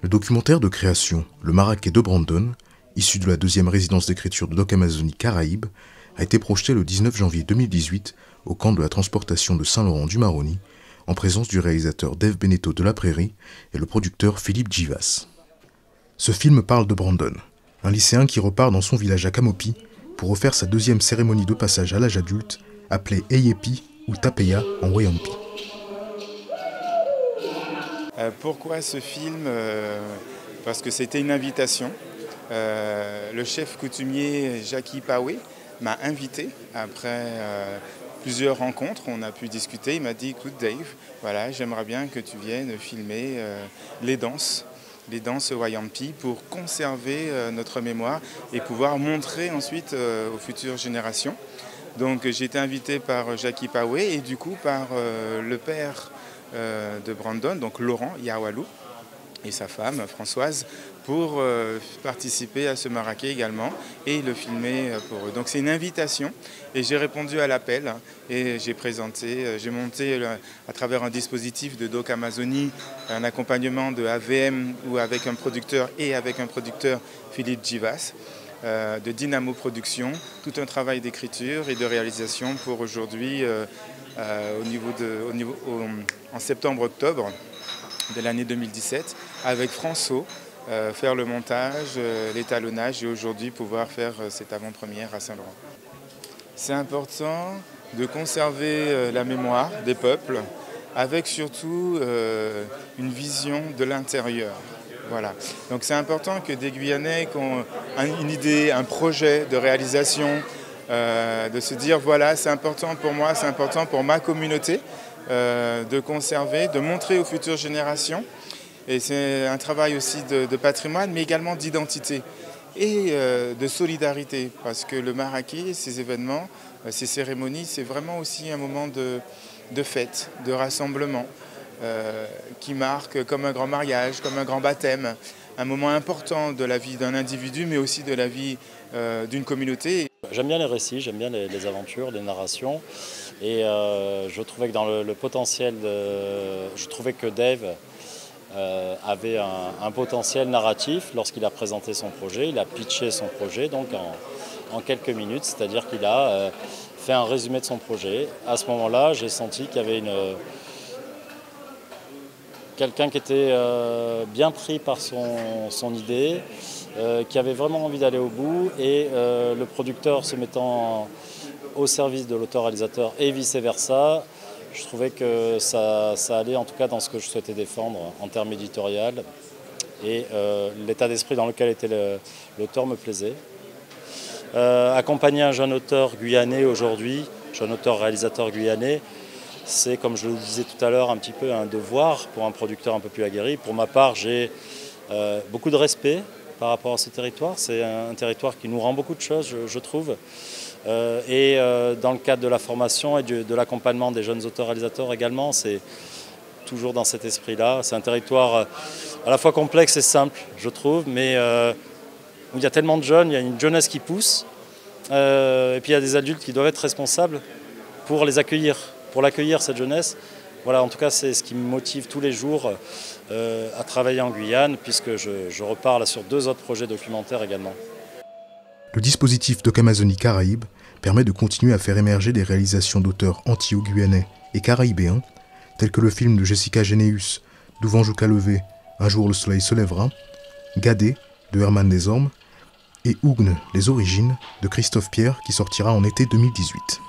Le documentaire de création Le Marrakech de Brandon, issu de la deuxième résidence d'écriture de Doc Amazonie Caraïbes, a été projeté le 19 janvier 2018 au camp de la transportation de Saint-Laurent-du-Maroni, en présence du réalisateur Dave Beneteau de La Prairie et le producteur Philippe Givas. Ce film parle de Brandon, un lycéen qui repart dans son village à Kamopi pour refaire sa deuxième cérémonie de passage à l'âge adulte, appelée Eyepi ou Tapeya en Wayampi. Pourquoi ce film? Parce que c'était une invitation. Le chef coutumier Jackie Paoué m'a invité après plusieurs rencontres. On a pu discuter. Il m'a dit: écoute Dave, voilà, j'aimerais bien que tu viennes filmer les danses Wayampi pour conserver notre mémoire et pouvoir montrer ensuite aux futures générations. Donc j'ai été invité par Jackie Paoué et du coup par le père de Brandon, donc Laurent Yawalou, et sa femme Françoise, pour participer à ce Marrakech également et le filmer pour eux. Donc c'est une invitation et j'ai répondu à l'appel et j'ai monté à travers un dispositif de Doc Amazonie un accompagnement de AVM ou avec un producteur Philippe Givas, de Dynamo Production, tout un travail d'écriture et de réalisation pour aujourd'hui en septembre-octobre de l'année 2017 avec François, faire le montage, l'étalonnage et aujourd'hui pouvoir faire cette avant-première à Saint-Laurent. C'est important de conserver la mémoire des peuples avec surtout une vision de l'intérieur. Voilà. Donc c'est important que des Guyanais qui ont une idée, un projet de réalisation, de se dire voilà, c'est important pour moi, c'est important pour ma communauté, de conserver, de montrer aux futures générations. Et c'est un travail aussi de patrimoine, mais également d'identité et de solidarité. Parce que le Marrakech, ces événements, ces cérémonies, c'est vraiment aussi un moment de fête, de rassemblement, qui marque comme un grand mariage, comme un grand baptême, un moment important de la vie d'un individu, mais aussi de la vie d'une communauté. J'aime bien les récits, j'aime bien les aventures, les narrations. Et je trouvais que dans le potentiel, je trouvais que Dave avait un potentiel narratif lorsqu'il a présenté son projet. Il a pitché son projet donc en quelques minutes, c'est-à-dire qu'il a fait un résumé de son projet. À ce moment-là, j'ai senti qu'il y avait quelqu'un qui était bien pris par son idée, qui avait vraiment envie d'aller au bout, et le producteur se mettant au service de l'auteur-réalisateur et vice-versa. Je trouvais que ça allait en tout cas dans ce que je souhaitais défendre en termes éditorial, et l'état d'esprit dans lequel était l'auteur me plaisait. Accompagner un jeune auteur guyanais aujourd'hui, jeune auteur-réalisateur guyanais, c'est, comme je le disais tout à l'heure, un petit peu un devoir pour un producteur un peu plus aguerri. Pour ma part, j'ai beaucoup de respect par rapport à ce territoire. C'est un territoire qui nous rend beaucoup de choses, je trouve. Et dans le cadre de la formation et de l'accompagnement des jeunes auteurs-réalisateurs également, c'est toujours dans cet esprit-là. C'est un territoire à la fois complexe et simple, je trouve, mais où il y a tellement de jeunes, il y a une jeunesse qui pousse, et puis il y a des adultes qui doivent être responsables pour les accueillir, pour l'accueillir, cette jeunesse. Voilà, en tout cas, c'est ce qui me motive tous les jours à travailler en Guyane, puisque je repars là sur 2 autres projets documentaires également. Le dispositif Doc Amazonie Caraïbes permet de continuer à faire émerger des réalisations d'auteurs antillais-guyanais et caraïbéens, tels que le film de Jessica Généus, D'Ouvanjouka levé, Un jour le soleil se lèvera, Gadé, de Herman Desormes, et Ougne, les origines, de Christophe Pierre, qui sortira en été 2018.